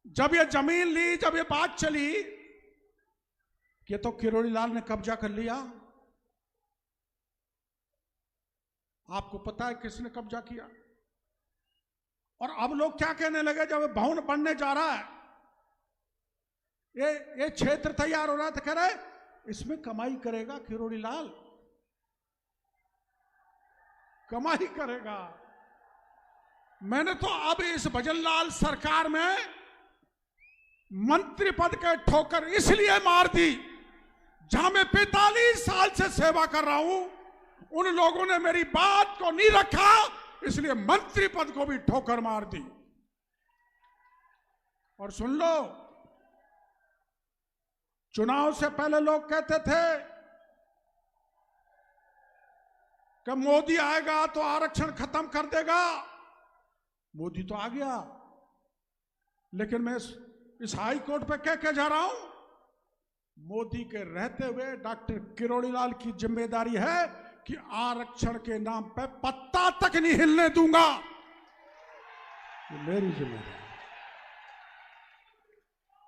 जब ये जमीन ली, जब ये बात चली कि तो किरोड़ी लाल ने कब्जा कर लिया, आपको पता है किसने कब्जा किया? और अब लोग क्या कहने लगे जब भवन बनने जा रहा है, ये क्षेत्र तैयार हो रहा था, कह रहे इसमें कमाई करेगा किरोड़ी लाल, कमाई करेगा। मैंने तो अब इस भजनलाल सरकार में मंत्री पद के ठोकर इसलिए मार दी, जहां मैं 45 साल से सेवा कर रहा हूं, उन लोगों ने मेरी बात को नहीं रखा, इसलिए मंत्री पद को भी ठोकर मार दी। और सुन लो, चुनाव से पहले लोग कहते थे कि मोदी आएगा तो आरक्षण खत्म कर देगा। मोदी तो आ गया, लेकिन मैं इस हाई कोर्ट पे कह के जा रहा हूं, मोदी के रहते हुए डॉक्टर किरोड़ी लाल की जिम्मेदारी है कि आरक्षण के नाम पे पत्ता तक नहीं हिलने दूंगा, ये मेरी जिम्मेदारी।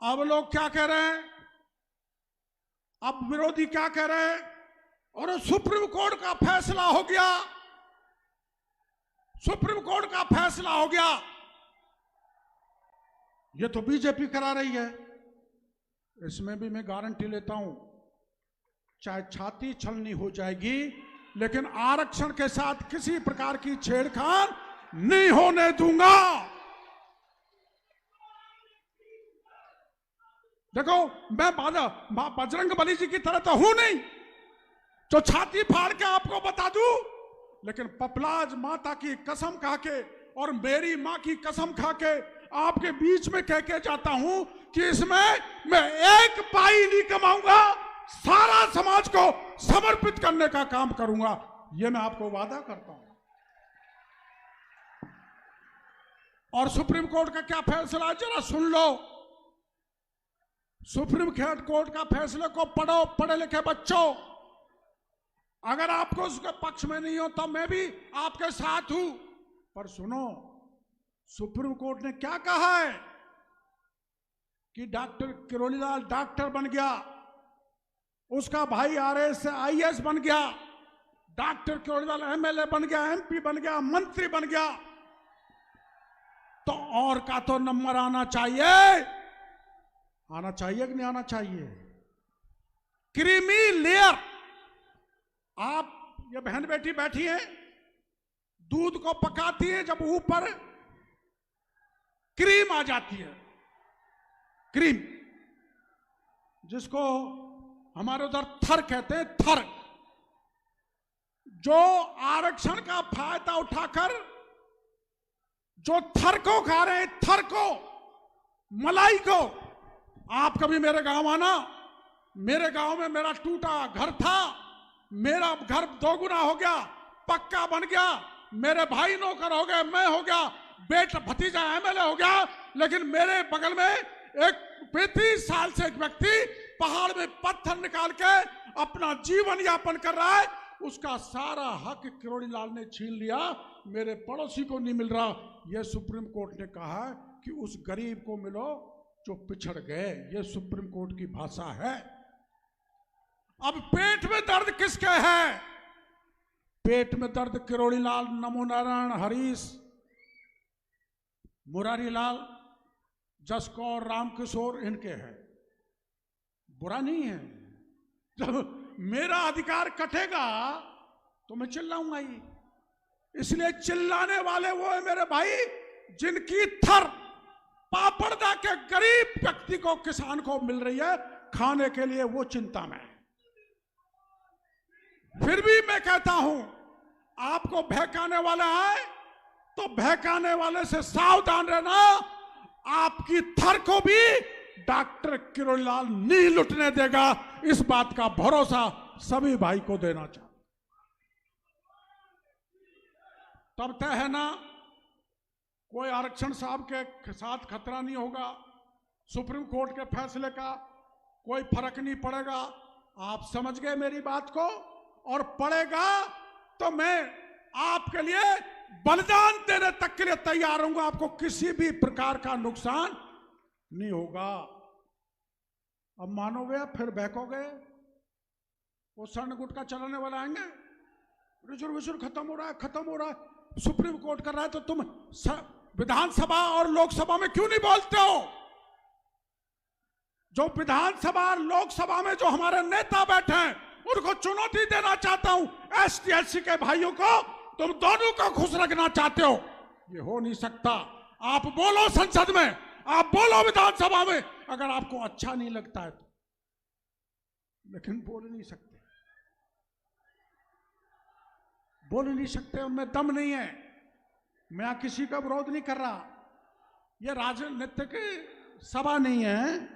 अब लोग क्या कह रहे हैं, अब विरोधी क्या कह रहे हैं, और सुप्रीम कोर्ट का फैसला हो गया, सुप्रीम कोर्ट का फैसला हो गया, ये तो बीजेपी करा रही है। इसमें भी मैं गारंटी लेता हूं, चाहे छाती छलनी हो जाएगी, लेकिन आरक्षण के साथ किसी प्रकार की छेड़खानी नहीं होने दूंगा। देखो, मैं बजरंग बली जी की तरह तो हूं नहीं जो छाती फाड़ के आपको बता दूं, लेकिन पपलाज माता की कसम खा के और मेरी मां की कसम खा के आपके बीच में कह के जाता हूं कि इसमें मैं एक पाई नहीं कमाऊंगा, सारा समाज को समर्पित करने का काम करूंगा, यह मैं आपको वादा करता हूं। और सुप्रीम कोर्ट का क्या फैसला है जरा सुन लो। सुप्रीम कोर्ट का फैसले को पढ़ो, पढ़े लिखे बच्चों। अगर आपको उसके पक्ष में नहीं हो तो मैं भी आपके साथ हूं, पर सुनो, सुप्रीम कोर्ट ने क्या कहा है कि डॉक्टर किरोड़ी लाल डॉक्टर बन गया, उसका भाई आरएस से आईएएस बन गया, डॉक्टर किरोड़ी लाल एमएलए बन गया, एमपी बन गया, मंत्री बन गया, तो और का तो नंबर आना चाहिए, आना चाहिए कि नहीं आना चाहिए? Creamy layer. आप ये बहन बेटी बैठी है, दूध को पकाती है, जब ऊपर क्रीम आ जाती है, क्रीम जिसको हमारे उधर थर कहते हैं, थर, जो आरक्षण का फायदा उठाकर जो थर को खा रहे हैं, थर को, मलाई को। आप कभी मेरे गांव आना, मेरे गांव में मेरा टूटा घर था, मेरा घर दोगुना हो गया, पक्का बन गया, मेरे भाई नौकर हो गए, मैं हो गया, बेटा भतीजा एमएलए हो गया, लेकिन मेरे बगल में एक 35 साल से एक व्यक्ति पहाड़ में पत्थर निकाल के अपना जीवन यापन कर रहा है, उसका सारा हक किरोड़ी लाल ने छीन लिया, मेरे पड़ोसी को नहीं मिल रहा। यह सुप्रीम कोर्ट ने कहा कि उस गरीब को मिलो जो पिछड़ गए, यह सुप्रीम कोर्ट की भाषा है। अब पेट में दर्द किसके है? पेट में दर्द किरोड़ी लाल, नमो नारायण, हरीश, मुरारी लाल, जसकौर, रामकिशोर, इनके है। बुरा नहीं है, जब मेरा अधिकार कटेगा तो मैं चिल्लाऊंगा ही। इसलिए चिल्लाने वाले वो है मेरे भाई जिनकी थर पापड़दा के गरीब व्यक्ति को, किसान को मिल रही है खाने के लिए, वो चिंता में है। फिर भी मैं कहता हूं, आपको बहकाने वाला है तो बहकाने वाले से सावधान रहना। आपकी थर को भी डॉक्टर किरोड़ी लाल नहीं लुटने देगा, इस बात का भरोसा सभी भाई को देना चाहिए। तब तय है ना, कोई आरक्षण साहब के साथ खतरा नहीं होगा, सुप्रीम कोर्ट के फैसले का कोई फर्क नहीं पड़ेगा। आप समझ गए मेरी बात को? और पड़ेगा तो मैं आपके लिए बलिदान देने तक के लिए तैयार हूंगा, आपको किसी भी प्रकार का नुकसान नहीं होगा। अब मानोगे फिर बहकोगे, वो स्वर्ण गुटका चलाने वाला आएंगे, रिजर्वेशन खत्म हो रहा है, खत्म हो रहा है, सुप्रीम कोर्ट कर रहा है, तो तुम विधानसभा और लोकसभा में क्यों नहीं बोलते हो? जो विधानसभा और लोकसभा में जो हमारे नेता बैठे हैं, उनको चुनौती देना चाहता हूं, एसटी एससी के भाइयों को, तुम दोनों को खुश रखना चाहते हो, ये हो नहीं सकता। आप बोलो संसद में, आप बोलो विधानसभा में, अगर आपको अच्छा नहीं लगता है तो, लेकिन बोल नहीं सकते, बोल नहीं सकते, उनमें दम नहीं है। मैं किसी का विरोध नहीं कर रहा, ये राजनीतिक सभा नहीं है,